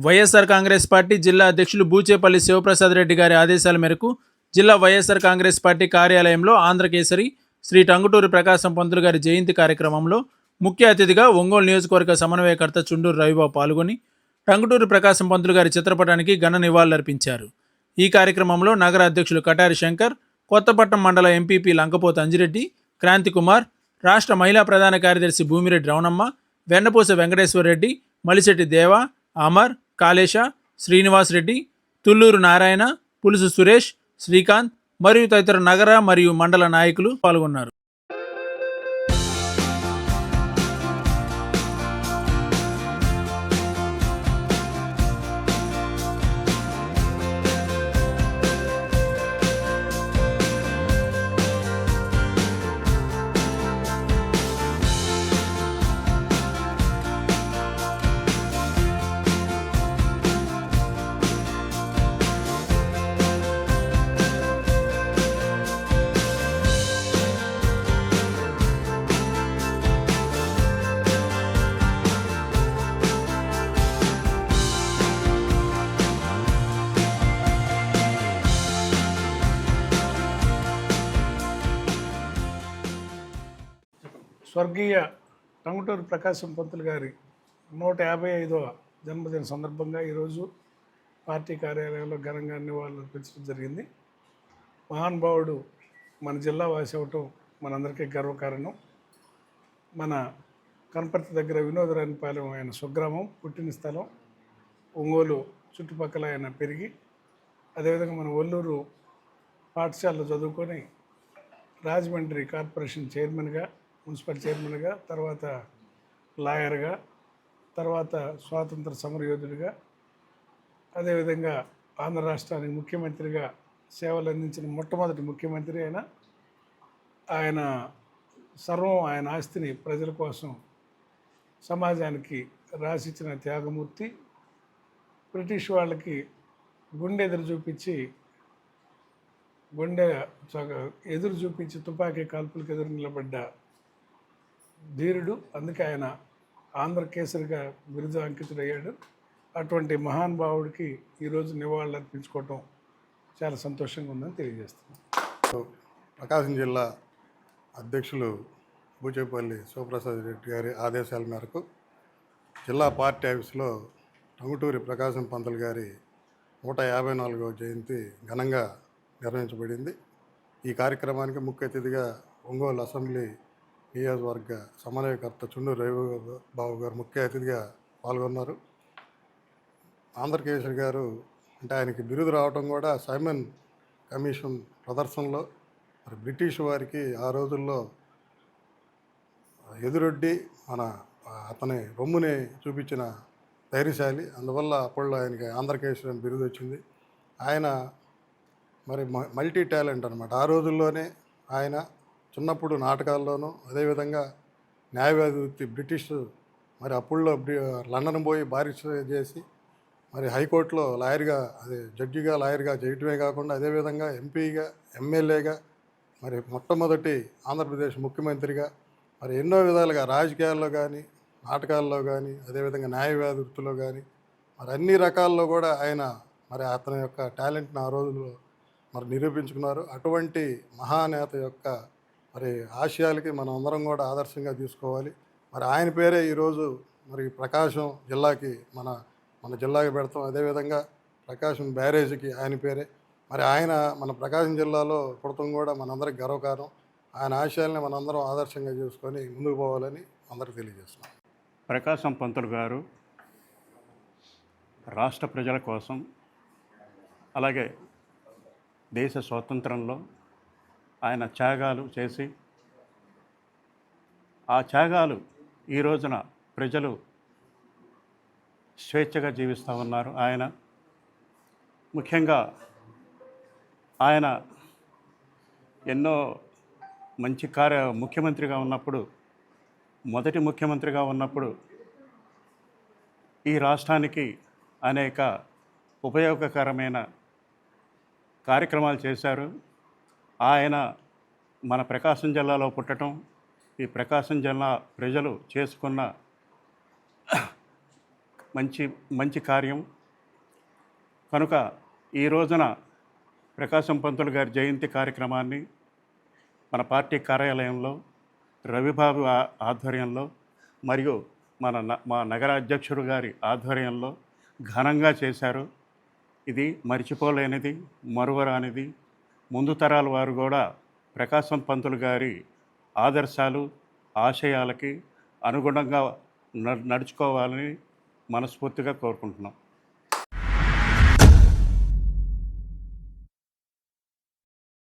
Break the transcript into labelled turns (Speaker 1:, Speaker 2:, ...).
Speaker 1: YSR Congress party జిల్లా అధ్యక్షులు బూచేపల్లి శివప్రసాద్ రెడ్డి గారి ఆదేశాల మేరకు జిల్లా వైఎస్ఆర్ కాంగ్రెస్ పార్టీ కార్యాలయంలో ఆంధ్రకేసరి శ్రీ టంగుటూరి ప్రకాశం పంతులు గారి జయంతి కార్యక్రమంలో ముఖ్య అతిథిగా ఒంగోలు నియోజకవర్గ సమన్వయకర్త చుండూరు రవిబాబు పాల్గొని టంగుటూరి ప్రకాశం పంతులు గారి చిత్రపటానికి ఘన నివాళులర్పించారు. ఈ కార్యక్రమంలో నగర అధ్యక్షులు కటారి శంకర్, కొత్తపట్నం మండల ఎంపీపీ లంకపోత అంజిరెడ్డి, క్రాంతి కుమార్, రాష్ట్ర మహిళా ప్రధాన కార్యదర్శి భూమిరెడ్డి రవణమ్మ, వెన్నపూస వెంకటేశ్వరరెడ్డి, మలిశెట్టి దేవ, అమర్, కాళేశ, శ్రీనివాస్ రెడ్డి, తుల్లూరు నారాయణ, పులుసు సురేష్, శ్రీకాంత్ మరియు తదితర నగర మరియు మండల నాయకులు పాల్గొన్నారు.
Speaker 2: స్వర్గీయ టంగుటూరి ప్రకాశం పంతులు గారి 155వ జన్మదిన సందర్భంగా ఈరోజు పార్టీ కార్యాలయంలో ఘనంగా నివాళులు అర్పించడం జరిగింది. మహానుభావుడు మన జిల్లా వాసి అవటం మనందరికీ గర్వకారణం. మన కనపర్తి దగ్గర వినోదరానిపాలెం ఆయన స్వగ్రామం, పుట్టిన స్థలం. ఒంగోలు చుట్టుపక్కల ఆయన పెరిగి, అదేవిధంగా మన ఒల్లూరు పాఠశాలలో చదువుకొని రాజమండ్రి కార్పొరేషన్ చైర్మన్గా, మున్సిపల్ చైర్మన్గా, తర్వాత లాయర్గా, తర్వాత స్వాతంత్ర సమరయోధుడిగా, అదేవిధంగా ఆంధ్ర రాష్ట్రానికి ముఖ్యమంత్రిగా సేవలు అందించిన మొట్టమొదటి ముఖ్యమంత్రి అయిన ఆయన సర్వం, ఆయన ఆస్తిని ప్రజల కోసం సమాజానికి రాసిచ్చిన త్యాగమూర్తి. బ్రిటిష్ వాళ్ళకి గుండె ఎదురు చూపించి తుపాకీ కాల్పులకు ఎదురు నిలబడ్డ ధీరుడు. అందుకే ఆయన ఆంధ్రకేసరిగా బిరుదు అంకితుడయ్యాడు. అటువంటి మహానుభావుడికి ఈరోజు నివాళులు అర్పించుకోవటం చాలా సంతోషంగా ఉందని తెలియజేస్తున్నాను.
Speaker 3: ప్రకాశం జిల్లా అధ్యక్షులు బూచేపల్లి శివప్రసాద్ రెడ్డి గారి ఆదేశాల మేరకు జిల్లా పార్టీ ఆఫీసులో టంగుటూరి ప్రకాశం పంతులు గారి 154వ జయంతి ఘనంగా నిర్వహించబడింది. ఈ కార్యక్రమానికి ముఖ్య అతిథిగా ఒంగోలు అసెంబ్లీ నియోజకవర్గ సమన్వయకర్త చుండూరు రవిబాబు గారు ముఖ్య అతిథిగా పాల్గొన్నారు. ఆంధ్రకేసరి గారు అంటే ఆయనకి బిరుదు రావడం కూడా సైమన్ కమిషన్ ప్రదర్శనలో మరి బ్రిటిష్ వారికి ఆ రోజుల్లో ఎదురొడ్డి అతని రొమ్ముని చూపించిన ధైర్యశాలి. అందువల్ల అప్పట్లో ఆయనకి ఆంధ్రకేసరి అని బిరుదు వచ్చింది. ఆయన మరి మల్టీ టాలెంట్ అనమాట. ఆ రోజుల్లోనే ఆయన చిన్నప్పుడు నాటకాల్లోనూ, అదేవిధంగా న్యాయవాది వృత్తి బ్రిటిష్ మరి అప్పుల్లో లండన్ పోయి బారిస్టర్ చేసి మరి హైకోర్టులో లాయర్గా, జడ్జిగా లాయర్గా చేయటమే కాకుండా అదేవిధంగా ఎంపీగా, ఎమ్మెల్యేగా, మరి మొట్టమొదటి ఆంధ్రప్రదేశ్ ముఖ్యమంత్రిగా మరి ఎన్నో విధాలుగా రాజకీయాల్లో కానీ, నాటకాల్లో కానీ, అదేవిధంగా న్యాయవాది వృత్తిలో కానీ మరి అన్ని రకాల్లో కూడా ఆయన మరి అతని యొక్క టాలెంట్ని ఆ రోజుల్లో మరి నిరూపించుకున్నారు. అటువంటి మహానేత యొక్క మరి ఆశయాలకి మనం అందరం కూడా ఆదర్శంగా తీసుకోవాలి. మరి ఆయన పేరే ఈరోజు మరి ప్రకాశం జిల్లాకి మన జిల్లాకి పెడతాం. అదేవిధంగా ప్రకాశం బ్యారేజీకి ఆయన పేరే. మరి ఆయన మన ప్రకాశం జిల్లాలో పుడతాం కూడా మనందరికి గర్వకారం. ఆయన ఆశయాల్ని మనందరం ఆదర్శంగా చేసుకొని ముందుకు పోవాలని అందరికీ తెలియజేస్తున్నాం.
Speaker 4: ప్రకాశం పంతులు గారు రాష్ట్ర ప్రజల కోసం, అలాగే దేశ స్వాతంత్రంలో ఆయన త్యాగాలు చేసి, ఆ త్యాగాలు ఈ రోజున ప్రజలు స్వేచ్ఛగా జీవిస్తూ ఉన్నారు. ఆయన ముఖ్యంగా ఆయన ఎన్నో మంచి ముఖ్యమంత్రిగా ఉన్నప్పుడు, మొదటి ముఖ్యమంత్రిగా ఉన్నప్పుడు ఈ రాష్ట్రానికి అనేక ఉపయోగకరమైన కార్యక్రమాలు చేశారు. ఆయన మన ప్రకాశం జిల్లాలో పుట్టడం, ఈ ప్రకాశం జిల్లా ప్రజలు చేసుకున్న మంచి మంచి కార్యం. కనుక ఈ రోజున ప్రకాశం పంతులు గారి జయంతి కార్యక్రమాన్ని మన పార్టీ కార్యాలయంలో రవిబాబు ఆధ్వర్యంలో మరియు మా నగర అధ్యక్షుడు గారి ఆధ్వర్యంలో ఘనంగా చేశారు. ఇది మర్చిపోలేనిది, మరువరానిది. ముందు తరాల వారు కూడా ప్రకాశం పంతులు గారి ఆదర్శాలు, ఆశయాలకి అనుగుణంగా నడుచుకోవాలని మనస్ఫూర్తిగా కోరుకుంటున్నాం.